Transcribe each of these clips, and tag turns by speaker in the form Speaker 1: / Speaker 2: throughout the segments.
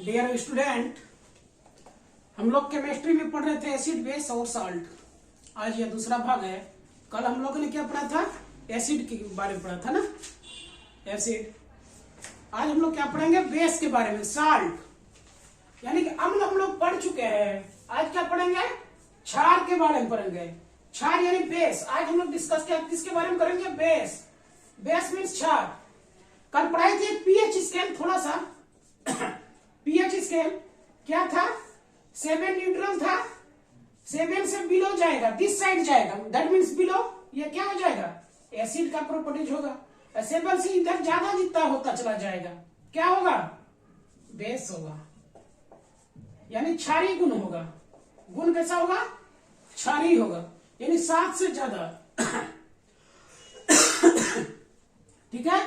Speaker 1: Dear student, हम लोग chemistry में पढ़ रहे थे एसिड बेस और साल्ट। आज यह दूसरा भाग है। कल हम लोगों ने क्या पढ़ा था? एसिड के बारे में पढ़ा था ना, एसिड। आज हम लोग क्या पढ़ेंगे? बेस के बारे में, साल्ट। यानी कि अम्ल हम लोग पढ़ चुके हैं। आज क्या पढ़ेंगे? क्षार के बारे में पढ़ेंगे। क्षार यानी बेस। आज हम लोग डिस्कस क्या किसके बारे में करेंगे? बेस। बेस मीन्स क्षार। कल पढ़ाई थी पीएच स्केल, थोड़ा सा पीएच स्केल क्या था? 7 न्यूट्रल था। 7 से बिलो जाएगा, दिस साइड जाएगा, दैट मीन्स बिलो। ये क्या हो जाएगा? एसिड का प्रॉपर्टीज होगा। 7 से इधर ज्यादा जितना होता चला जाएगा, क्या होगा? बेस होगा, यानी क्षारीय गुण होगा। गुण कैसा होगा? क्षारीय होगा, यानी 7 से ज्यादा। ठीक है।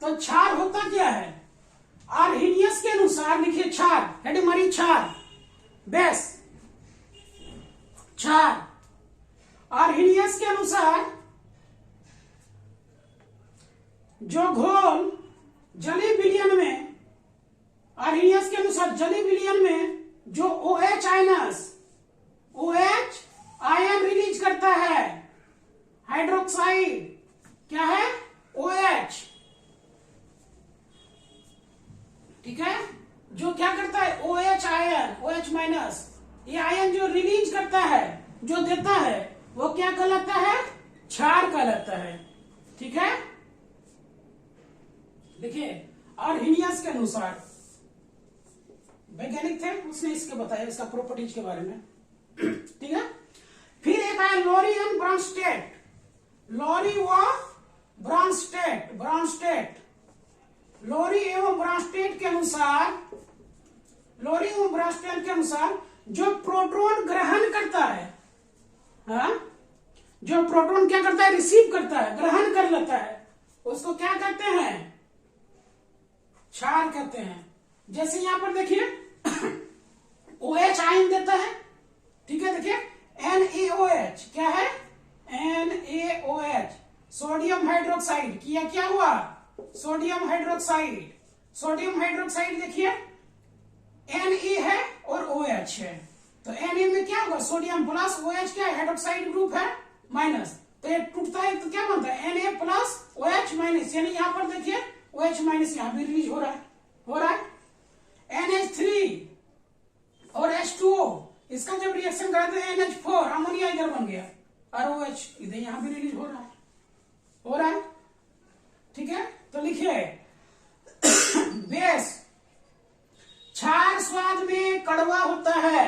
Speaker 1: तो क्षार होता क्या है? आर्हेनियस के अनुसार लिखिए क्षार, हेडमरी क्षार, बेस, क्षार। आर्हेनियस के अनुसार जो घोल जलीय विलयन में, आर्हेनियस के अनुसार जलीय विलयन में जो OH आयनस, OH आयन रिलीज करता है, हाइड्रोक्साइड क्या है? OH। ठीक है। जो क्या करता है? OH आयन, OH माइनस, ये आयन जो रिलीज करता है, जो देता है, वो क्या कहलाता है? क्षार कहलाता है। ठीक है। देखिए, आर्हेनियस के अनुसार वैज्ञानिक थे, उसने इसके बताया, इसका प्रॉपर्टीज के बारे में। ठीक है। फिर एक आया लॉरी एंड ब्रॉन्स्टेड। लॉरी व ब्रॉन्स्टेड। लॉरी एवं ब्रॉन्स्टेड के अनुसार, लॉरी एवं ब्रॉन्स्टेड के अनुसार जो प्रोटॉन ग्रहण करता है, हाँ? जो प्रोटॉन क्या करता है? रिसीव करता है, ग्रहण कर लेता है, उसको क्या कहते हैं? क्षार कहते हैं। जैसे यहां पर देखिए OH आयन देता है। ठीक है। देखिए NaOH क्या है? NaOH, sodium hydroxide. किया क्या हुआ? Sodium hydroxide. सोडियम हाइड्रोक्साइड देखिए Na है और OH है, तो Na में क्या होगा? सोडियम प्लस OH क्या है? हाइड्रोक्साइड ग्रुप है, माइनस। तो ये टूटता है तो क्या बनता है? Na plus OH minus. यानी यहां पर देखिए OH माइनस यहां भी रिलीज हो रहा है। NH3 और H2O, इसका जब रिएक्शन कराते हैं NH4, अमोनिया इधर बन गया, और OH इधर यहां भी रिलीज हो रहा है। ठीक है। तो लिखिए बेस। क्षार स्वाद में कड़वा होता है।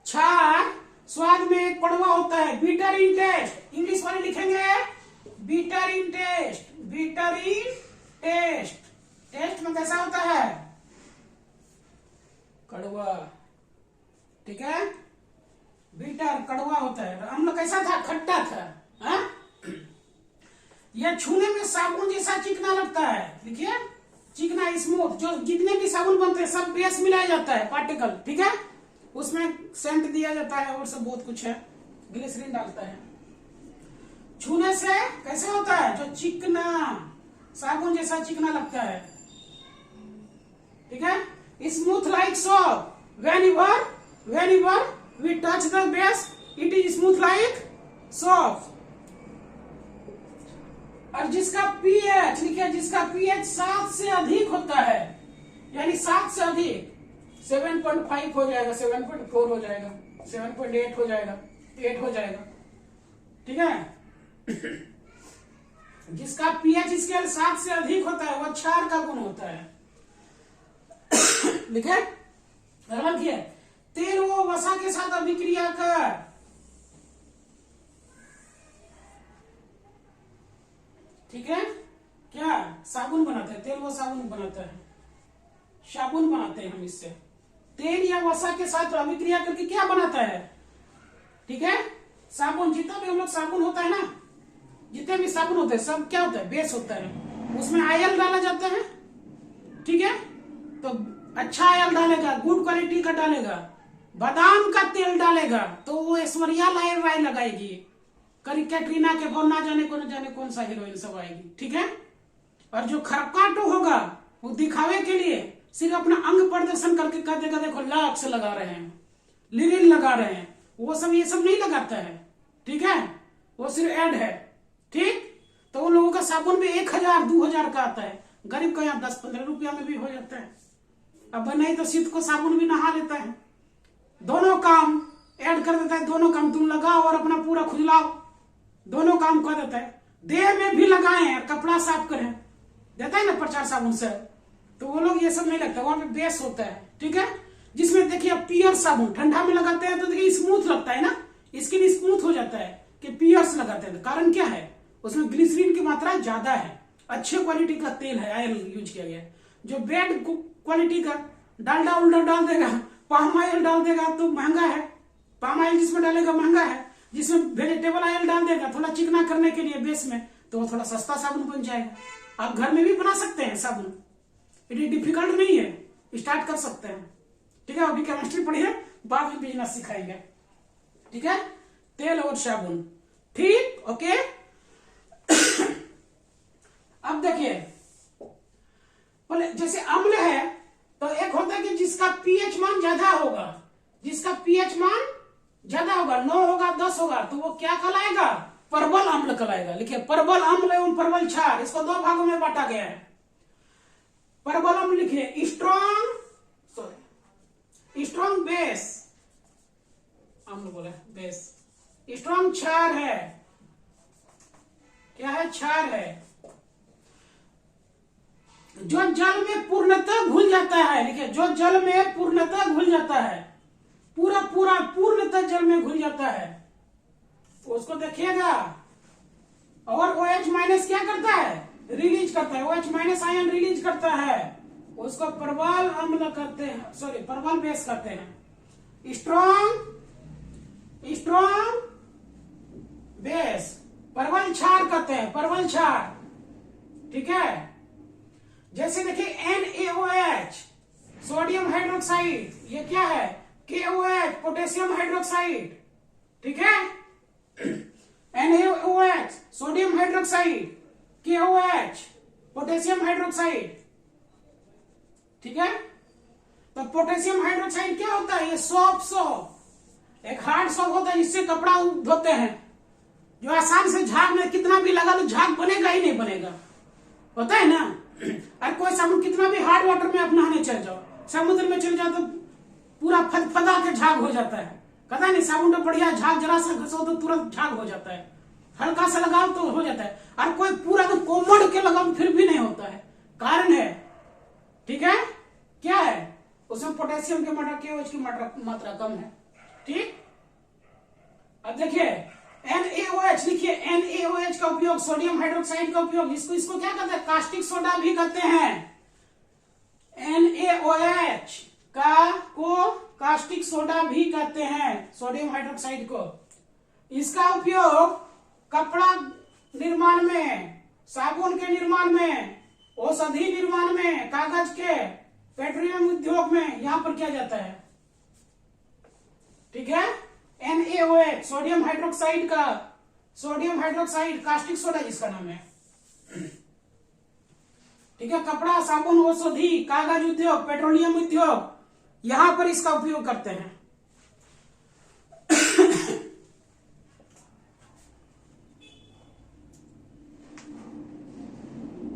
Speaker 1: क्षार स्वाद में कड़वा होता है। बीटर इन टेस्ट, इंग्लिश वाले लिखेंगे बीटर इन टेस्ट। बीटर इन टेस्ट, टेस्ट में कैसा होता है? कड़वा। ठीक है। बीटर कड़वा होता है। अम्ल कैसा था? खट्टा था। हा? यह छूने में साबुन जैसा चिकना लगता है। देखिए चिकना, स्मूथ। जो जितने भी साबुन बनते हैं सब बेस मिलाया जाता है, पार्टिकल। ठीक है। उसमें सेंट दिया जाता है और सब बहुत कुछ है, ग्लिसरीन डालता है। छूने से कैसे होता है? जो चिकना, साबुन जैसा चिकना लगता है। ठीक है। Smooth like soap. whenever we touch the base it is smooth like soap। और जिसका pH लिखिए, जिसका pH 7 से अधिक होता है, यानी 7 से अधिक, 7.5 हो जाएगा, 7.4 हो जाएगा, 7.8 हो जाएगा, 8 हो जाएगा। ठीक है। जिसका pH स्केल 7 से अधिक होता है, वह क्षार का गुण होता है। लिखे अगला लिखिए, तेल व वसा के साथ अभिक्रिया कर। ठीक है। क्या साबुन बनाते हैं? तेल व साबुन बनाता है, साबुन बनाते हैं हम इससे। तेल या वसा के साथ अभिक्रिया करके क्या बनाता है? ठीक है। साबुन, जितना भी हम लोग साबुन होता है ना, जितने भी साबुन होते हैं सब क्या होता है? बेस होता है। उसमें आयल डाला जाता है। ठीक है। तो अच्छा आयल डालेगा, गुड क्वालिटी का डालेगा, बादाम का तेल डालेगा तो वो ऐश्वर्या राय लगाएगी, कैटरीना के और ना जाने कौन सा हीरोइन सब आएगी। ठीक है। और जो खरकाटो होगा वो दिखावे के लिए सिर्फ अपना अंग प्रदर्शन करके कह देगा देखो लक्स लगा रहे हैं, लिरिन लगा रहे हैं, वो सब ये सब नहीं लगाता है, ठीक है, वो सिर्फ ऐड है, ठीक। तो उन लोगों का साबुन भी 1000 2000 का आता है, गरीब का यहाँ 10-15 रुपया में भी हो जाता है। अब नहीं तो शीत को साबुन भी नहा लेता है, दोनों काम ऐड कर देता है, दोनों काम तुम लगाओ और अपना पूरा खुजलाओ, दोनों काम कर देता है। देह में भी लगाए और कपड़ा साफ करें, देता है ना प्रचार साबुन से, तो वो लोग ये सब नहीं लगता, वहां पे बेस होता है, ठीक है। जिसमें देखिए पियर साबुन ठंडा में लगाते हैं तो देखिए स्मूथ लगता है ना, स्किन स्मूथ हो जाता है कि पियर्स लगाते हैं। कारण क्या है, उसमें ग्लिसरीन की मात्रा ज्यादा है, अच्छे क्वालिटी का तेल है, ऑयल यूज किया गया है। जो बेड क्वालिटी का डालडा उल्टा डाल देगा, पाम ऑयल डाल देगा तो महंगा है, पाम ऑयल जिसमें डालेगा महंगा है, जिसमें वेजिटेबल ऑयल डाल देगा थोड़ा चिकना करने के लिए बेस में, तो वो थोड़ा सस्ता साबुन बन जाएगा। आप घर में भी बना सकते हैं साबुन, इट डिफिकल्ट नहीं है, स्टार्ट कर सकते हैं, ठीक है। अभी केमिस्ट्री पढ़िए, बाद में बिजनेस सिखाएंगे, ठीक है। तेल और साबुन, ठीक, ओके। अब देखिए बोले जैसे अम्ल है तो एक होता है कि जिसका पीएच मान ज्यादा होगा, जिसका पीएच मान ज्यादा होगा, 9 होगा 10 होगा, तो वो क्या कहलाएगा, परबल अम्ल कहलाएगा। लिखिए परबल अम्ल एवं परबल क्षार, इसको 2 भागों में बांटा गया है। परबल अम्ल लिखिए स्ट्रॉन्ग बेस अम्ल बोले, बेस स्ट्रॉन्ग क्षार है, क्या है, क्षार है, जो जल में पूर्णतः घुल जाता है। लिखिए जो जल में पूर्णतः घुल जाता है, पूर्णतः जल में घुल जाता है, उसको देखिएगा। और OH माइनस क्या करता है, रिलीज करता है, OH माइनस आयन रिलीज करता है, उसको परबल अम्ल करते हैं, सॉरी परबल बेस करते हैं। स्ट्रॉन्ग बेस परबल क्षार करते हैं, परबल क्षार, ठीक है। जैसे देखिए NaOH सोडियम हाइड्रोक्साइड, ये क्या है, KOH पोटेशियम हाइड्रोक्साइड, ठीक है। NaOH sodium hydroxide, KOH potassium hydroxide, ठीक है। तो पोटेशियम हाइड्रोक्साइड क्या होता है, ये सोप एक हार्ड सोप होता है, जिससे कपड़ा धोते हैं, जो आसान से झाग में कितना भी लगा लो झाग बनेगा ही नहीं बनेगा, होता है ना। और कोई साबुन कितना भी हार्ड वाटर में आप नहाने चल जाओ, समुद्र में चल जाओ तो पूरा फदा के झाग हो जाता है, कहता है नहीं साबुन तो बढ़िया झाग, जरा सा घसो तो तुरंत झाग हो जाता है, हल्का सा लगाओ तो हो जाता है। और कोई पूरा तो कोमड़ के लगाओ फिर भी नहीं होता है, कारण है, ठीक है, क्या है, उसमें पोटेशियम की मात्रा, KOH की मात्रा कम है, ठीक। अब देखिए NaOH, लिखिए NaOH का उपयोग, सोडियम हाइड्रोक्साइड का उपयोग, इसको क्या कहते हैं, कास्टिक सोडा भी कहते हैं। NaOH को कास्टिक सोडा भी कहते हैं, सोडियम हाइड्रोक्साइड को। इसका उपयोग कपड़ा निर्माण में, साबुन के निर्माण में, औषधि निर्माण में, कागज के, पेट्रोलियम उद्योग में, यहां पर किया जाता है, ठीक है। NaOH सोडियम हाइड्रोक्साइड का, सोडियम हाइड्रोक्साइड कास्टिक सोडा जिसका नाम है, ठीक है। कपड़ा, साबुन, औषधि, कागज उद्योग, पेट्रोलियम उद्योग, यहां पर इसका उपयोग करते हैं।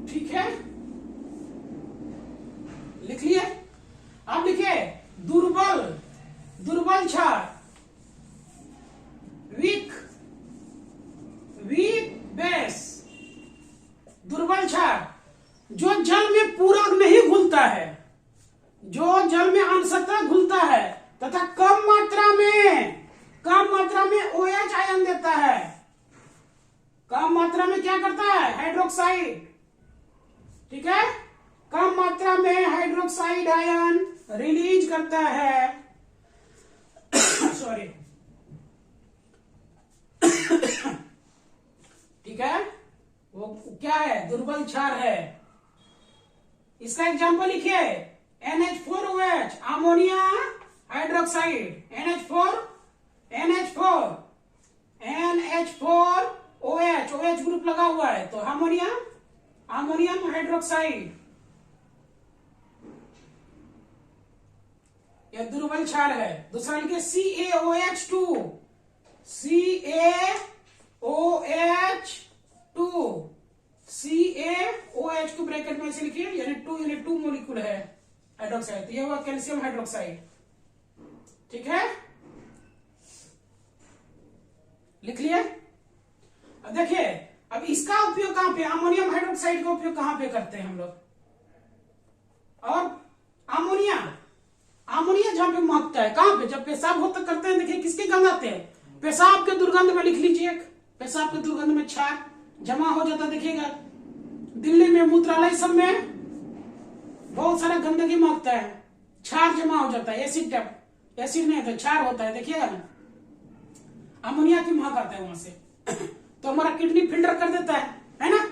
Speaker 1: ठीक है, लिख लिए। अब लिखिए दुर्बल क्षार, वीक बेस, दुर्बल क्षार, जो जल में पूरा नहीं घुलता है, जो जल में अंशतः घुलता है तथा कम मात्रा में OH आयन देता है, कम मात्रा में क्या करता है, हाइड्रोक्साइड, ठीक है, कम मात्रा में हाइड्रोक्साइड आयन रिलीज करता है, सॉरी, ठीक है, वो क्या है, दुर्बल क्षार है। इसका एग्जांपल लिखिए NH4OH ammonia hydroxide, NH4OH, OH group लगा हुआ है तो अमोनियम हाइड्रोक्साइड, ये दुर्बल क्षार है। दूसरा लिखिए CaOH2, CaOH2, CaOH2 ब्रैकेट में से लिखिए, यानी 2 मोलिक्यूल है हाइड्रोक्साइड। ये हुआ कैल्शियम हाइड्रोक्साइड, ठीक है, लिख लिए। अब देखिए, अब इसका उपयोग कहां पे, अमोनियम हाइड्रोक्साइड का उपयोग कहां पे करते हैं हम लोग। और अमोनिया जहां पे महकता है, कहां पे, जब पेशाब होता करते हैं, देखिए किसके गंध आते हैं, पेशाब के दुर्गंध में लिख लीजिए, पेशाब के दुर्गंध में क्षार जमा हो जाता। देखिएगा दिल्ली में मूत्रालय सब में बहुत सारा गंदगी महकता है, क्षार जमा हो जाता है, एसिड नहीं होता, क्षार होता है, देखिएगा ना, अमोनिया की महक आता है वहां से। तो हमारा किडनी फिल्टर कर देता है ना,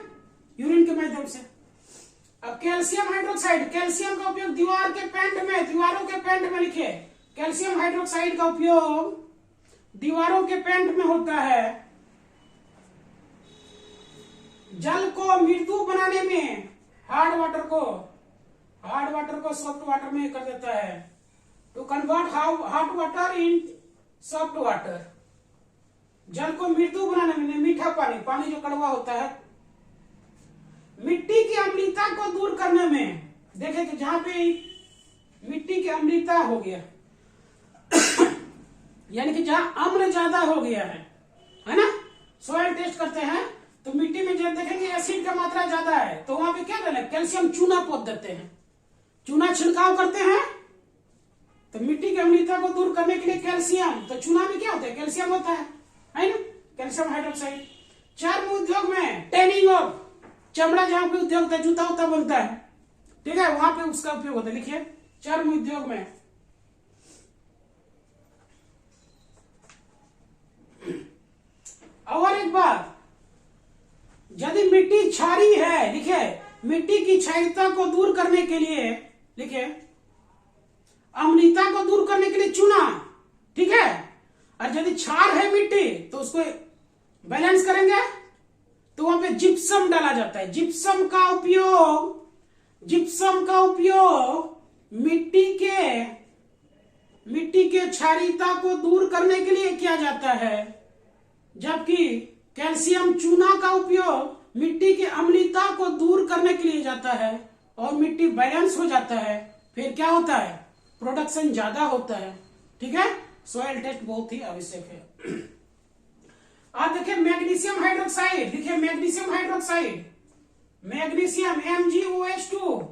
Speaker 1: यूरिन के माध्यम से। अब कैल्शियम हाइड्रोक्साइड, कैल्शियम का उपयोग दीवारों के पेंट में लिखे, कैल्शियम हाइड्रोक्साइड का उपयोग दीवारों के पेंट में होता है, जल को मृदु बनाने में, हार्ड वाटर को सॉफ्ट वाटर में कर देता है, to convert hot water in soft water, जल को मृदु बनाने में, मीठा पानी जो कड़वा होता है, मिट्टी की अम्लता को दूर करने में। देखें कि जहां पे मिट्टी की अम्लता हो गया यानी कि जहां अम्ल ज्यादा हो गया है ना, सॉइल टेस्ट करते हैं तो मिट्टी में जब देखेंगे एसिड का मात्रा ज्यादा है, तो वहां पे क्या डाले, कैल्शियम चूना पोत देते हैं, चूना छिड़काव करते हैं, तो मिट्टी की अम्लता को दूर करने के लिए कैल्शियम, तो चूना में क्या होता है, कैल्शियम होता है ना, कैल्शियम हाइड्रोक्साइड। चर्म उद्योग में टैनिंग ऑफ, चमड़ा जहां पे उद्योग होता है, जूता उता बनता है, ठीक है, वहां पे उसका उपयोग होता है, लिखिए चर्म उद्योग में। और एक बात, यदि मिट्टी क्षारीय है, लिखिए मिट्टी की क्षारीयता को दूर करने के लिए, लिखिए अम्लता को दूर करने के लिए चूना, ठीक है, और यदि क्षार है मिट्टी तो उसको बैलेंस करेंगे तो वहां पे जिप्सम डाला जाता है। जिप्सम का उपयोग मिट्टी के क्षारीयता को दूर करने के लिए किया जाता है, जबकि कैल्शियम चूना का उपयोग मिट्टी की अम्लता को दूर करने के लिए जाता है, और मिट्टी बैलेंस हो जाता है, फिर क्या होता है, प्रोडक्शन ज्यादा होता है, ठीक है। सॉइल टेस्ट बहुत ही आवश्यक है। आप देखिए मैग्नीशियम हाइड्रोक्साइड, लिखिए मैग्नीशियम हाइड्रोक्साइड, मैग्नीशियम MgOH2,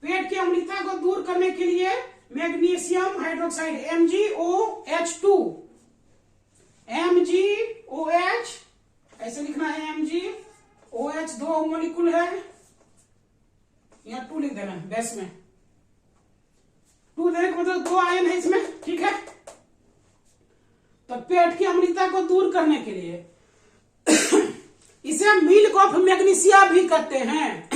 Speaker 1: पेट की अम्लता को दूर करने के लिए मैग्नीशियम हाइड्रोक्साइड MgOH2, MgOH ऐसे लिखना है, MgOH 2 मोलिक्यूल है, यहाँ 2 लिख देना बेस में, 2 देने का मतलब 2 आयन है इसमें, ठीक है। तो पेट की अम्लता को दूर करने के लिए इसे मिल्क ऑफ मैग्नीशिया भी कहते हैं।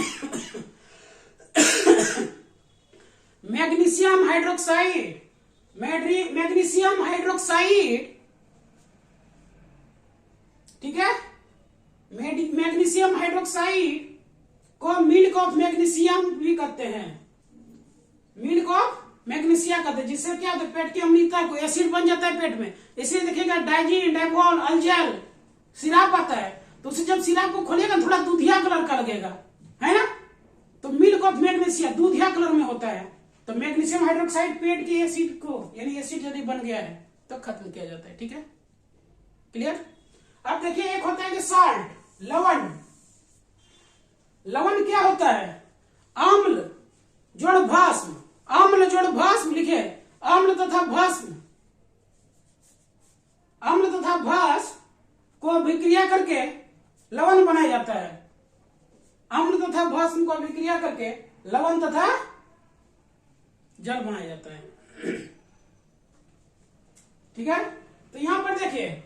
Speaker 1: मैग्नीशियम हाइड्रोक्साइड, ठीक है, मैग्नीशियम हाइड्रोक्साइड को मिल्क ऑफ मैग्नीशियम भी कहते हैं, मिल्क ऑफ मैग्नीशिया कहते हैं, जिससे क्या होता है, पेट की अम्लता को, एसिड बन जाता है पेट में, इसलिए देखिएगा डाइजीन, डाइबोल, अल्जेल सिराप आता है, तो उसे जब सिराप को खोलेगा थोड़ा दूधिया कलर का लगेगा, है ना, तो मिल्क ऑफ मैग्नीशिया दूधिया कलर में होता है। तो मैग्नीशियम हाइड्रोक्साइड पेट की एसिड को, यानी एसिड यदि बन गया है तो खत्म किया जाता है, ठीक है, क्लियर। अब देखिए एक होता है कि सॉल्ट, लवण क्या होता है, अम्ल जोड़ भस्म, लिखे अम्ल तथा भस्म को अभिक्रिया करके लवण बनाया जाता है, अम्ल तथा भस्म को अभिक्रिया करके लवण तथा जल बनाया जाता है, ठीक है। तो यहां पर देखिए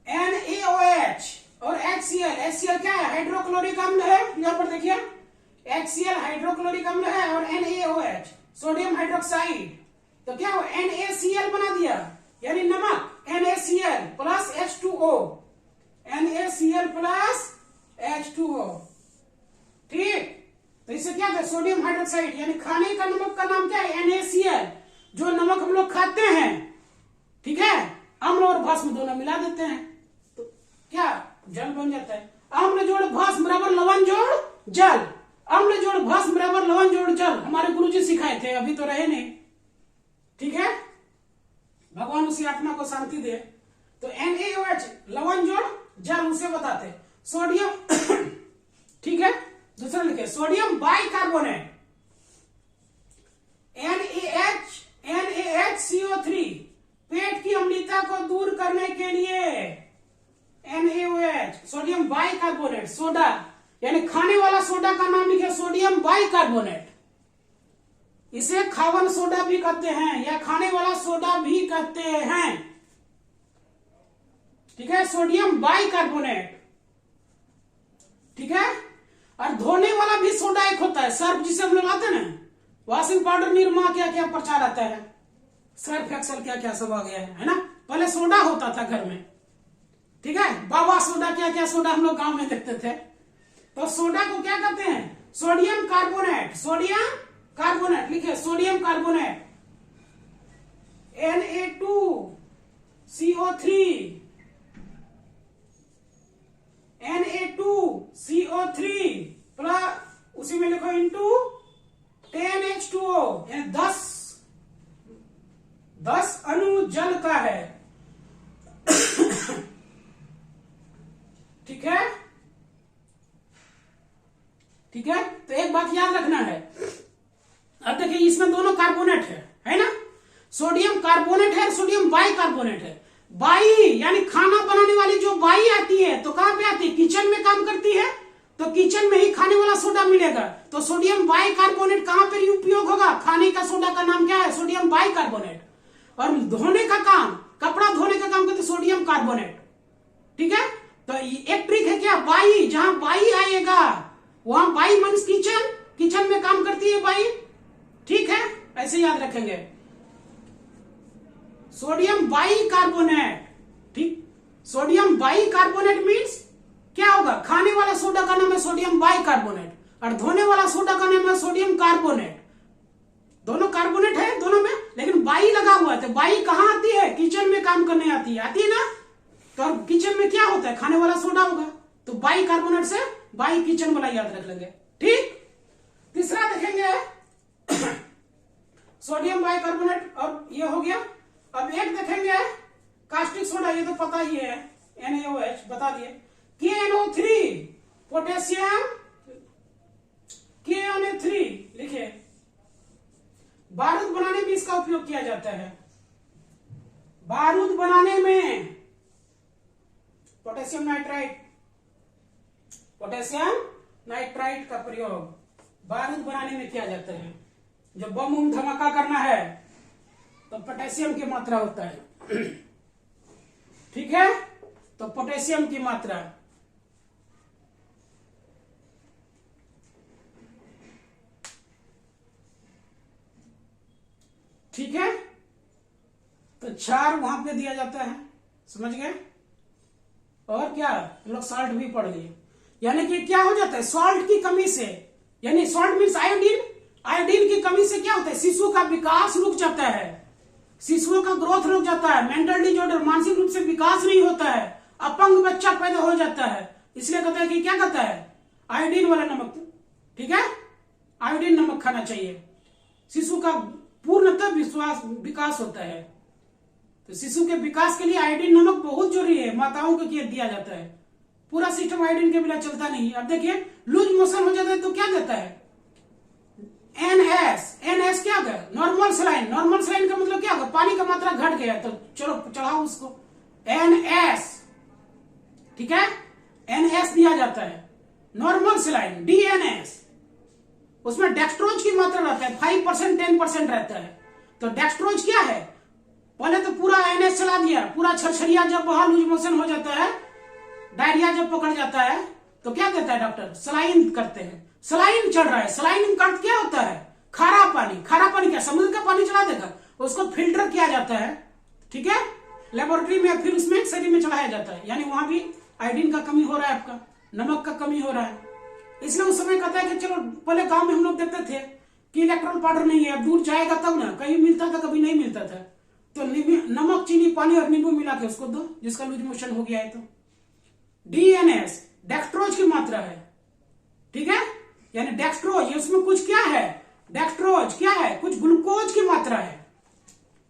Speaker 1: NaOH और HCl क्या है, हाइड्रोक्लोरिक अम्ल है, यहां पर देखिए HCl हाइड्रोक्लोरिक अम्ल है और NaOH सोडियम हाइड्रोक्साइड, तो क्या हो NaCl बना दिया, यानी नमक, NaCl plus H2O, NaCl plus H2O, ठीक। तो इससे क्या है, सोडियम हाइड्रोक्साइड, यानी खाने का नमक का नाम क्या है, NaCl, जो नमक हम लोग खाते हैं, ठीक है, अम्ल और भस्म दोनों मिला देते हैं तो क्या जल बन जाता है। अम्ल जोड़ भस्म बराबर लवण जोड़ जल, अम्ल जोड़ भस्म बराबर लवण जोड़ जल, हमारे गुरुजी सिखाए थे, अभी तो रहे नहीं, ठीक है, भगवान उसी आत्मा को शांति दे। तो NaOH लवण जोड़ जल, उसे बताते। सोडियम ठीक है, दूसरा लिखे सोडियम बाइकार्बोनेट NaHCO3, पेट की अम्लता को दूर करने के लिए NaOH सोडियम बाइकार्बोनेट, सोडा यानी खाने वाला सोडा का नाम लिखे सोडियम बाइकार्बोनेट, इसे खावन सोडा भी कहते हैं या खाने वाला सोडा भी कहते हैं, ठीक है, सोडियम बाइकार्बोनेट, ठीक है। और धोने वाला भी सोडा एक होता है, सर्फ जिसे हम लोग आते हैं ना, वॉशिंग पाउडर, निरमा, क्या क्या प्रचार आता है, सर्फ एक्सल क्या क्या सब आ गया है ना। पहले सोडा होता था घर में, ठीक है, बाबा सोडा, क्या क्या सोडा हम लोग गांव में देखते थे। तो सोडा को क्या कहते हैं, सोडियम कार्बोनेट, सोडियम कार्बोनेट लिखे सोडियम कार्बोनेट Na2CO3 प्लस उसी में लिखो इंटू 10H2O, 10 अणु जल का है, ठीक है, ठीक है। तो एक बात याद रखना है, अब देखिए इसमें दोनों कार्बोनेट है ना, सोडियम कार्बोनेट है, सोडियम बाइकार्बोनेट है। बाई यानी खाना बनाने वाली जो बाई आती है तो कहां पे आती है, किचन में काम करती है, तो किचन में ही खाने वाला सोडा मिलेगा। तो सोडियम बाइकार्बोनेट कहां पर उपयोग होगा, खाने का सोडा का नाम क्या है, सोडियम बाइकार्बोनेट। और धोने का काम, कपड़ा धोने का काम करते सोडियम कार्बोनेट, ठीक है। तो एक ट्रिक है क्या, बाई, जहां बाई आएगा वहां बाई मीन्स किचन, किचन में काम करती है बाई, ठीक है, ऐसे याद रखेंगे। सोडियम बाइकार्बोनेट, ठीक, सोडियम बाइकार्बोनेट मीन्स क्या होगा, खाने वाला सोडा का नाम है सोडियम बाइकार्बोनेट और धोने वाला सोडा का नाम है सोडियम कार्बोनेट। दोनों कार्बोनेट है दोनों में, लेकिन बाई लगा हुआ है। तो बाई कहां आती है, किचन में काम करने आती है ना। तो किचन में क्या होता है, खाने वाला सोडा होगा, तो बाइकार्बोनेट से बाई किचन वाला याद रख लेंगे, ठीक। तीसरा देखेंगे सोडियम बाइकार्बोनेट, और ये हो गया। अब एक देखेंगे कास्टिक सोडा, ये तो पता ही है, NaOH बता दिए। KNO3 पोटेशियम, KNO3 लिखिए, बारूद बनाने में इसका उपयोग किया जाता है, बारूद बनाने में पोटेशियम नाइट्राइट, पोटेशियम नाइट्राइट का प्रयोग बारूद बनाने में किया जाता है। जब बम उम धमाका करना है तो पोटेशियम की मात्रा होता है, ठीक है, तो पोटेशियम की मात्रा, ठीक है। तो 4 वहां पे दिया जाता है, समझ गए। और क्या हम लोग सॉल्ट भी पढ़ लिए, यानी कि क्या हो जाता है, सॉल्ट की कमी से, यानी सॉल्ट मीन्स आयोडीन, आयोडीन की कमी से क्या होता है, शिशु का विकास रुक जाता है, शिशुओं का ग्रोथ रुक जाता है, मेंटल डिसऑर्डर, मानसिक रूप से विकास नहीं होता है, अपंग बच्चा पैदा हो जाता है। इसलिए कहता है कि क्या कहता है, आयोडीन वाला नमक, ठीक है, आयोडीन नमक खाना चाहिए, शिशु का पूर्णतः विकास होता है। तो शिशु के विकास के लिए आयोडीन नमक बहुत जरूरी है, माताओं को दिया जाता है, पूरा सिस्टम आयोडीन के बिना चलता नहीं। अब देखिए लूज मोशन हो जाता है तो क्या देता है, NS क्या होगा, नॉर्मल सलाइन, नॉर्मल सलाइन का मतलब क्या होगा, पानी का मात्रा घट गया, तो चलो चढ़ाओ उसको, NS, ठीक है, NS दिया जाता है, नॉर्मल सलाइन DNS, उसमें डेक्सट्रोज की मात्रा रहता है 5% 10% रहता है। तो डेक्सट्रोज क्या है, पहले तो पूरा NS चला दिया, पूरा छरछरिया जब वहां लूज मोशन हो जाता है, डायरिया जब पकड़ जाता है तो क्या देता है डॉक्टर, सलाइन करते हैं, सलाइन चढ़ रहा है, सलाइन का अर्थ क्या होता है, खारा पानी, खारा पानी क्या समुद्र का पानी चला देगा, उसको फिल्टर किया जाता है, ठीक है, लेबोरेटरी में, फिर उसमें शरीर में चढ़ाया जाता है, यानी वहां भी आयोडीन का कमी हो रहा है, आपका नमक का कमी हो रहा है। इसलिए उस समय कहता है कि चलो, पहले गांव में हम लोग देखते थे कि इलेक्ट्रॉल पाउडर नहीं है, अब दूर जाएगा तब ना, कहीं मिलता था कभी नहीं मिलता था, तो नमक चीनी पानी और नींबू मिला के उसको दो, जिसका लूज मोशन हो गया है। तो डीएनएस डेक्सट्रोज की मात्रा है, ठीक है, यानी डेक्सट्रोज, उसमें कुछ क्या है, डेक्सट्रोज क्या है, कुछ ग्लूकोज की मात्रा है,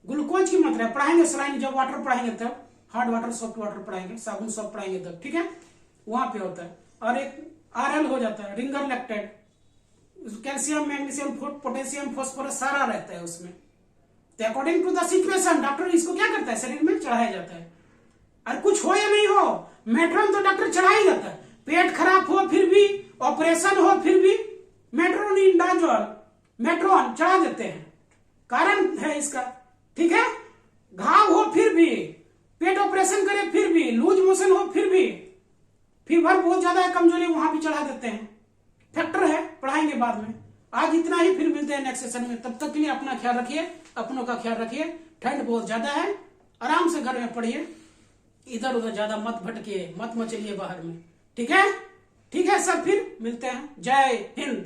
Speaker 1: ग्लूकोज की मात्रा है। पढ़ाएंगे सलाइन, जब वाटर पढ़ाएंगे तब, हार्ड वाटर सॉफ्ट वाटर पढ़ाएंगे, साबुन सॉफ्ट पढ़ाएंगे तब, ठीक है, वहां पे होता है। और एक आरएल हो जाता है, Ringer lactate, calcium magnesium potassium phosphorus सारा रहता है उसमें। तो according to the situation doctor इसको क्या करता है, शरीर में चढ़ाया जाता है। और कुछ हो या नहीं हो, मेट्रोन तो डॉक्टर चढ़ा ही जाता है, पेट खराब हो फिर भी, ऑपरेशन हो फिर भी मेट्रोनिडाजोल मेट्रोन चढ़ा देते हैं, कारण है इसका, ठीक है। घाव हो फिर भी, पेट ऑपरेशन करे फिर भी, लूज मोशन हो फिर भी, फीवर बहुत ज्यादा है, कमजोरी, वहां भी चढ़ा देते हैं। फैक्टर है, पढ़ाएंगे बाद में। आज इतना ही, फिर मिलते हैं नेक्स्ट सेशन में। तब तक के लिए अपना ख्याल रखिए, अपनों का ख्याल रखिए। ठंड बहुत ज्यादा है, आराम से घर में पढ़िए, इधर उधर ज्यादा मत भटकिए, मत मचलिए बाहर में, ठीक है, ठीक है सर, फिर मिलते हैं। जय हिंद।